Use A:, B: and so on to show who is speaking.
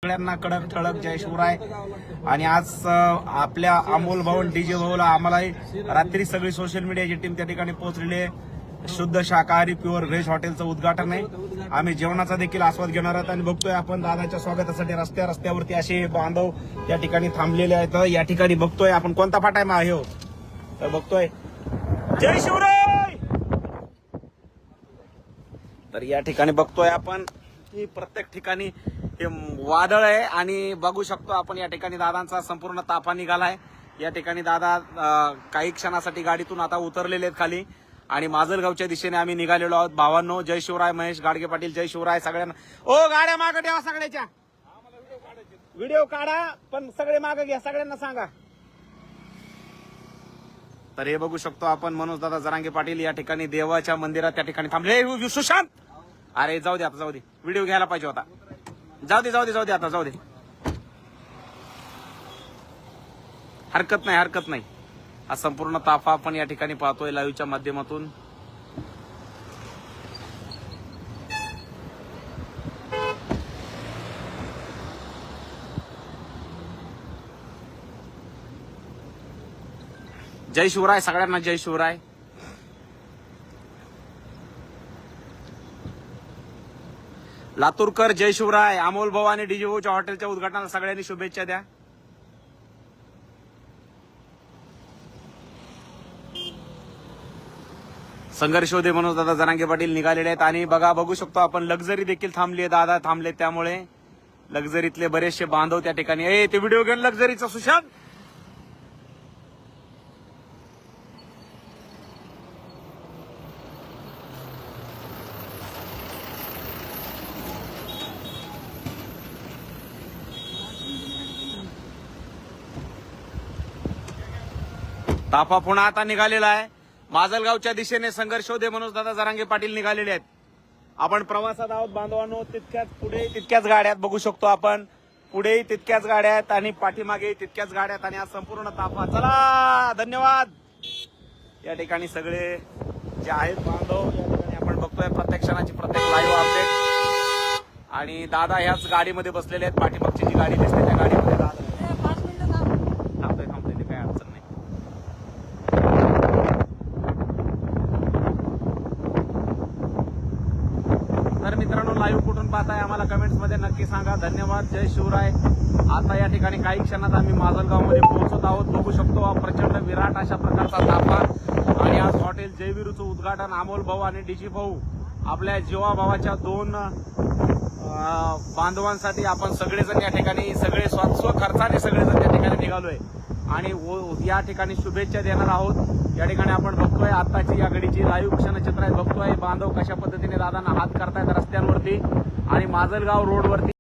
A: सगळ्यांना कडक ठळक जय शिवराय. आणि आज आपल्या अमोल भाऊ डीजे भाऊला आम्हालाही रात्री सगळी सोशल मीडियाची टीम त्या ठिकाणी पोहोचलेली आहे. शुद्ध शाकाहारी प्युअर व्हेज हॉटेलचं उद्घाटन आहे. आम्ही जेवणाचा देखील आस्वाद घेणार आहोत आणि बघतोय आपण दादाच्या स्वागतासाठी रस्त्यावरती असे बांधव या ठिकाणी थांबलेले आहेत. या ठिकाणी बघतोय आपण कोणता फाटा आहे हे हो तर बघतोय जय शिवराय. तर या ठिकाणी बघतोय आपण की प्रत्येक ठिकाणी हे वादळ आहे आणि बघू शकतो आपण या ठिकाणी दादांचा संपूर्ण ताफा निघालाय. या ठिकाणी दादा काही क्षणासाठी गाडीतून आता उतरलेले आहेत खाली आणि माजलगावच्या दिशेने आम्ही निघालेलो आहोत. भावांनो जय शिवराय. महेश गाडगे पाटील जय शिवराय सगळ्यांना. ओ गाड्या मागे ठेवा सगळ्याच्या. व्हिडिओ काढा पण सगळे मागे घ्या सगळ्यांना सांगा. तर हे बघू शकतो आपण मनोज दादा जरांगे पाटील या ठिकाणी देवाच्या मंदिरात त्या ठिकाणी थांबले. सुशांत अरे जाऊ दे आता जाऊ दे व्हिडिओ घ्यायला पाहिजे होता. जाऊ दे आता जाऊ दे. हरकत नाही. हा संपूर्ण ताफा आपण या ठिकाणी पाहतोय लाईव्हच्या माध्यमातून. जय शिवराय सगळ्यांना जय शिवराय. लातूरकर जय शिवराय. अमोल भाऊ आणि डीजे भाऊच्या हॉटेलच्या उद्घाटनाला सगळ्यांनी शुभेच्छा द्या. संघर्ष होते मनोज दादा जरांगे पाटील निघालेले आहेत आणि बघू शकतो आपण लक्झरी देखील थांबली आहे. दादा थांबले त्यामुळे लक्झरीतले बरेचसे बांधव त्या ठिकाणी. ते व्हिडिओ घेऊन लक्झरीचा सुशांत. ताफा पुन्हा आता निघालेला आहे. माजलगावच्या दिशेने संघर्ष होते मनोज दादा जरांगे पाटील निघालेले आहेत. आपण प्रवासात आहोत बांधवांनो. तितक्याच पुढे तितक्याच गाड्यात बघू शकतो आपण. पुढेही तितक्याच गाड्या आहेत आणि पाठीमागे तितक्याच गाड्या आहेत आणि हा संपूर्ण ताफा. चला धन्यवाद. या ठिकाणी सगळे जे आहेत बांधव या ठिकाणी आपण बघतोय प्रत्येक क्षणाची प्रत्येक लाईव्ह अपडेट. आणि दादा ह्याच गाडीमध्ये बसलेले आहेत. पाठीमागची जी गाडी दिसते त्या गाडीमध्ये दादा थांबतोय ते काय अडचण नाही. तर मित्रांनो लाईव्ह कुठून पाहताय आम्हाला कमेंट्स मध्ये नक्की सांगा. धन्यवाद. जय शिवराय. आता या ठिकाणी काही क्षणात आम्ही माजलगाव मध्ये पोहोचत आहोत. बघू शकतो हा प्रचंड विराट अशा प्रकारचा ताफा आणि आज हॉटेल जयवीरूचं उद्घाटन अमोल भाऊ आणि डीजी भाऊ आपल्या जीवाभावाच्या दोन बांधवांसाठी आपण सगळेजण या ठिकाणी सगळे स्वखर्चाने सगळेजण त्या ठिकाणी निघालोय आणि या ठिकाणी शुभेच्छा देणार आहोत. या ठिकाणी आपण बघतोय आताची या घडीची लाईव्ह क्षणचित्र आहेत. बघतोय बांधव कशा पद्धतीने दादांना हात करतायत रस्त्यांवरती आणि माजलगाव रोडवरती